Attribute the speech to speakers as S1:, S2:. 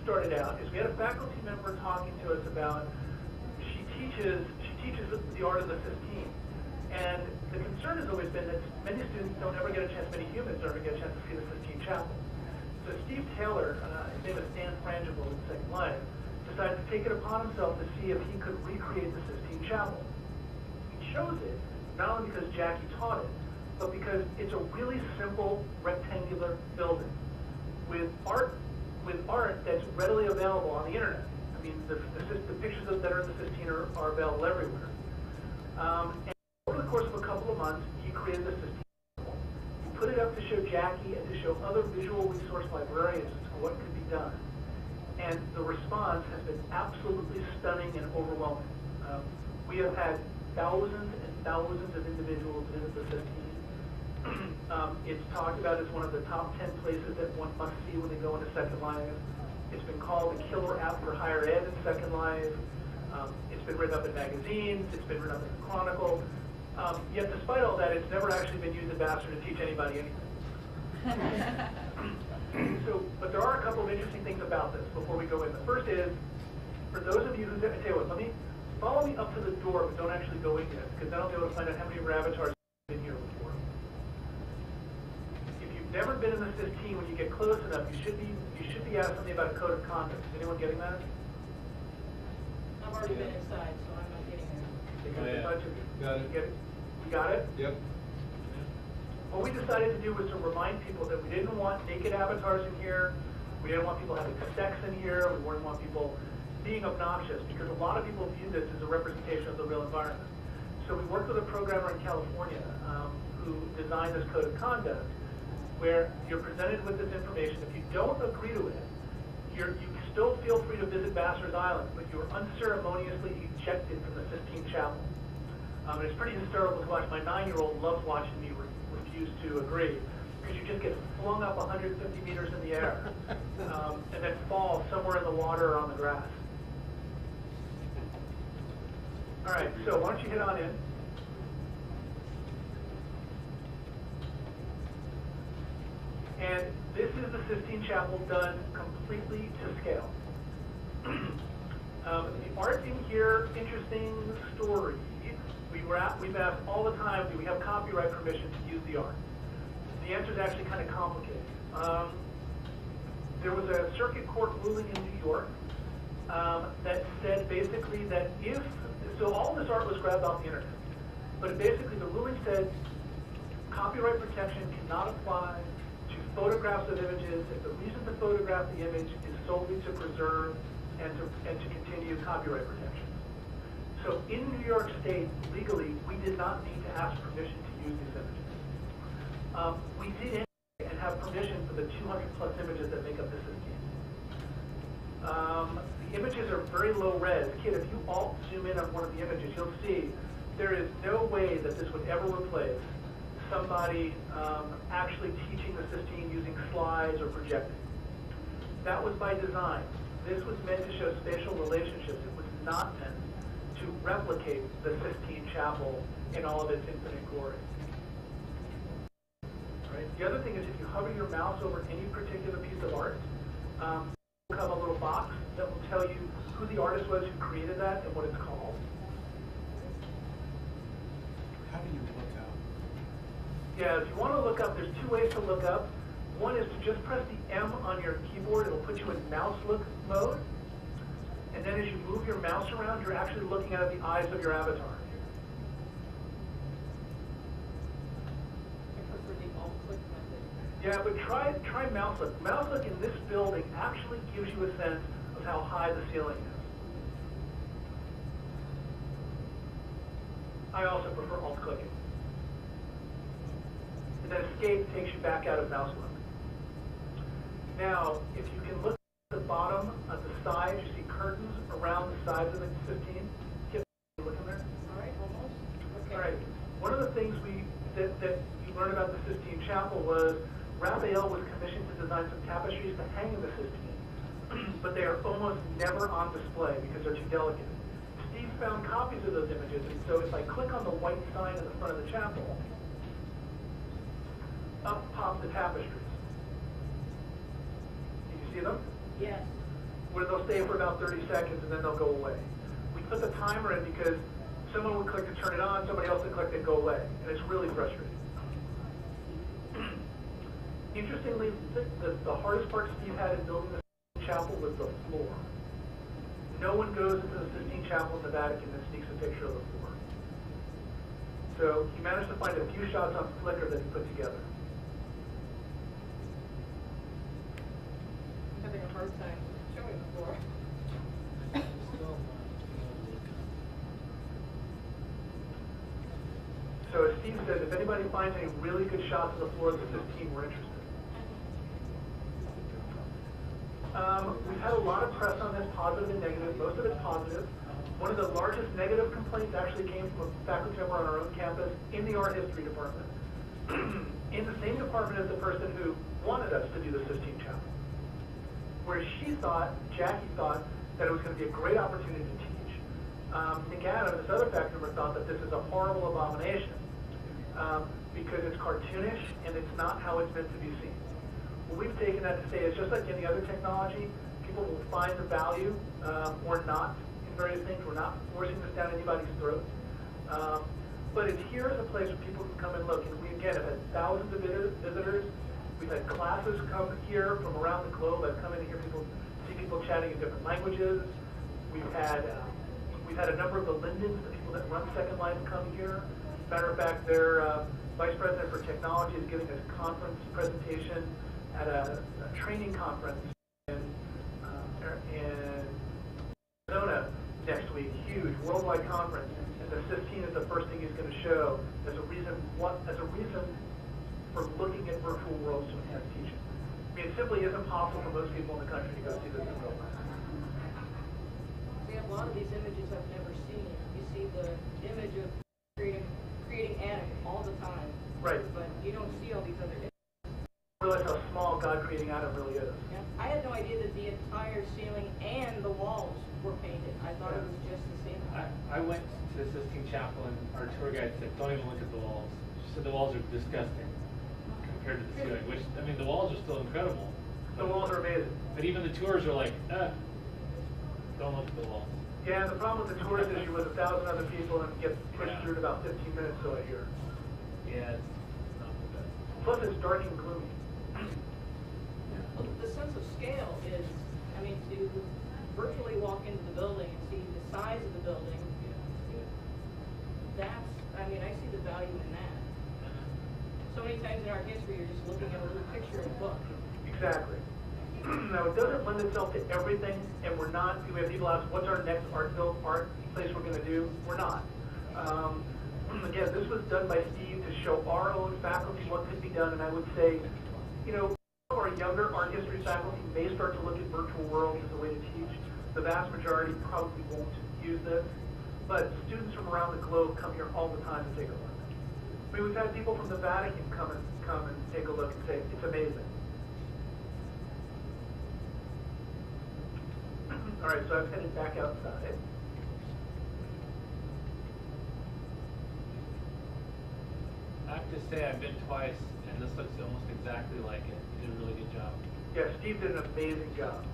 S1: started out is we had a faculty member talking to us about, she teaches the art of the Sistine. And the concern has always been that many students don't ever get a chance, many humans don't ever get a chance to see the Sistine Chapel. So Steve Taylor, his name is Stan Frangible in Second Life, decided to take it upon himself to see if he could recreate the Sistine Chapel. He chose it, not only because Jackie taught it, but because it's a really simple rectangular building with art that's readily available on the internet. I mean, the pictures that are in the Sistine are available everywhere. And over the course of a couple of months, he created the Sistine Chapel. He put it up to show Jackie and to show other visual resource librarians as to what could be done. And the response has been absolutely stunning and overwhelming. We have had thousands and thousands of individuals visit the Sistine. It's talked about as one of the top 10 places that one must see when they go into Second Life. It's been called the killer app for higher ed in Second Life. It's been written up in magazines. It's been written up in the Chronicle. Yet despite all that, it's never actually been used at Vassar to teach anybody anything. But there are a couple of interesting things about this before we go in. The first is, for those of you who, I tell you what, follow me up to the door, but don't actually go in yet, because then I'll be able to find out how many of your avatars have been here before. If you've never been in the Sistine, when you get close enough, you should be asked something about a code of conduct. Is anyone getting that?
S2: I've already been inside, so I'm not getting there.
S1: A bunch of you.
S3: Got it.
S1: You got it?
S3: Yep.
S1: What we decided to do was to remind people that we didn't want naked avatars in here. We didn't want people having sex in here. We didn't want people being obnoxious, because a lot of people view this as a representation of the real environment. So we worked with a programmer in California who designed this code of conduct, where you're presented with this information. If you don't agree to it, you still feel free to visit Vassar's Island, but you're unceremoniously ejected from the Sistine Chapel. And it's pretty hysterical to watch. My 9-year-old loves watching me refuse to agree, because you just get flung up 150 meters in the air and then fall somewhere in the water or on the grass. All right, so why don't you head on in. And this is the Sistine Chapel done completely to scale. The art in here, interesting story. We've asked all the time, do we have copyright permission to use the art? The answer is actually kind of complicated. There was a circuit court ruling in New York that said basically that so all this art was grabbed off the internet, but basically the ruling said copyright protection cannot apply to photographs of images if the reason to photograph the image is solely to preserve and to continue copyright protection. So in New York State, legally, we did not need to ask permission to use these images. We did and have permission for the 200+ images that make up the Sistine. The images are very low res. Kid, if you alt zoom in on one of the images, you'll see there is no way that this would ever replace somebody actually teaching the Sistine using slides or projecting. That was by design. This was meant to show spatial relationships. It was not meant to replicate the Sistine Chapel in all of its infinite glory. Right? The other thing is, if you hover your mouse over any particular piece of art, will come a little box that will tell you who the artist was who created that and what it's called.
S4: How do you look up?
S1: Yeah, if you want to look up, there's 2 ways to look up. One is to just press the M on your keyboard. It'll put you in mouse look mode. And then as you move your mouse around, you're actually looking out of the eyes of your avatar. Yeah, but try mouse look. Mouse look in this building actually gives you a sense of how high the ceiling is. I also prefer alt clicking. And then escape takes you back out of mouse look. Now, if you can look at the bottom, at the sides, you see curtains around the sides of the Sistine. Get looking there.
S2: All right, almost. Okay.
S1: All right. One of the things that you learned about the Sistine Chapel was Raphael was commissioned to design some tapestries to hang in the Sistine, but they are almost never on display because they're too delicate. Steve found copies of those images, and so if I click on the white sign in the front of the chapel, up pop the tapestries. Can you see them?
S2: Yes.
S1: where they'll stay for about 30 seconds and then they'll go away. We put the timer in because someone would click to turn it on, somebody else would click to go away, and it's really frustrating. Interestingly, the hardest part Steve had in building the Sistine Chapel was the floor. No one goes into the Sistine Chapel in the Vatican and sneaks a picture of the floor. So he managed to find a few shots on Flickr that he put together.
S2: I'm having a hard time showing the floor.
S1: So as Steve said, if anybody finds any really good shots of the floor of the 15, we're interested. We've had a lot of press on this, positive and negative. Most of it's positive. One of the largest negative complaints actually came from a faculty member on our own campus in the art history department. In the same department as the person who wanted us to do the Sistine Chapel. Where she thought, Jackie thought, that it was going to be a great opportunity to teach. Nick Adams, this other faculty member, thought that this is a horrible abomination because it's cartoonish and it's not how it's meant to be seen. What we've taken that to say is just like any other technology, people will find the value or not in various things. We're not forcing this down anybody's throat. But it's here as a place where people can come and look. And we, again, have had thousands of visitors. We've had classes come here from around the globe. I've come in here, see people chatting in different languages. We've had a number of the Lindens, the people that run Second Life, come here. Matter of fact, their vice president for technology is giving a conference presentation at a training conference in Arizona next week. Huge worldwide conference, and the Sistine is the first thing he's going to show as a reason for looking at virtual worlds to enhance teaching. I mean, it simply isn't possible for most people in the country to go see this in real life.
S2: We have a lot of these images I've never seen. You see the image of creating atom all the time.
S1: Right.
S2: But you don't see all these other images.
S1: Realize how small God creating atom really is.
S2: Yeah. I had no idea that the entire ceiling and the walls were painted. I thought it was just the ceiling.
S3: I went to the Sistine Chapel and our tour guide said, don't even look at the walls. She said the walls are disgusting compared to the ceiling, which, I mean, the walls are still incredible.
S1: The walls are amazing.
S3: But even the tours are like, don't look at the walls.
S1: Yeah, the problem with the tours is you're with 1,000 other people and get pushed through in about 15 minutes, so I hear.
S3: Yeah, it's not the best.
S1: Plus it's dark and gloomy.
S2: Well, the sense of scale is, I mean, to virtually walk into the building and see the size of the building, that's, I mean, I see the value in that. So many times in art history, you're just looking at a little picture in a book.
S1: Exactly. Now, it doesn't lend itself to everything, and we're not, we have people ask, what's our next art place we're going to do? We're not. Again, this was done by Steve to show our own faculty what could be done, and I would say, you know, our younger art history faculty may start to look at virtual worlds as a way to teach. The vast majority probably won't use this, but students from around the globe come here all the time to take a look. I mean, we've had people from the Vatican come and take a look and say, it's amazing. All right, so I've headed back outside.
S3: I have to say I've been twice, and this looks almost exactly like it. You did a really good job.
S1: Yeah, Steve did an amazing job.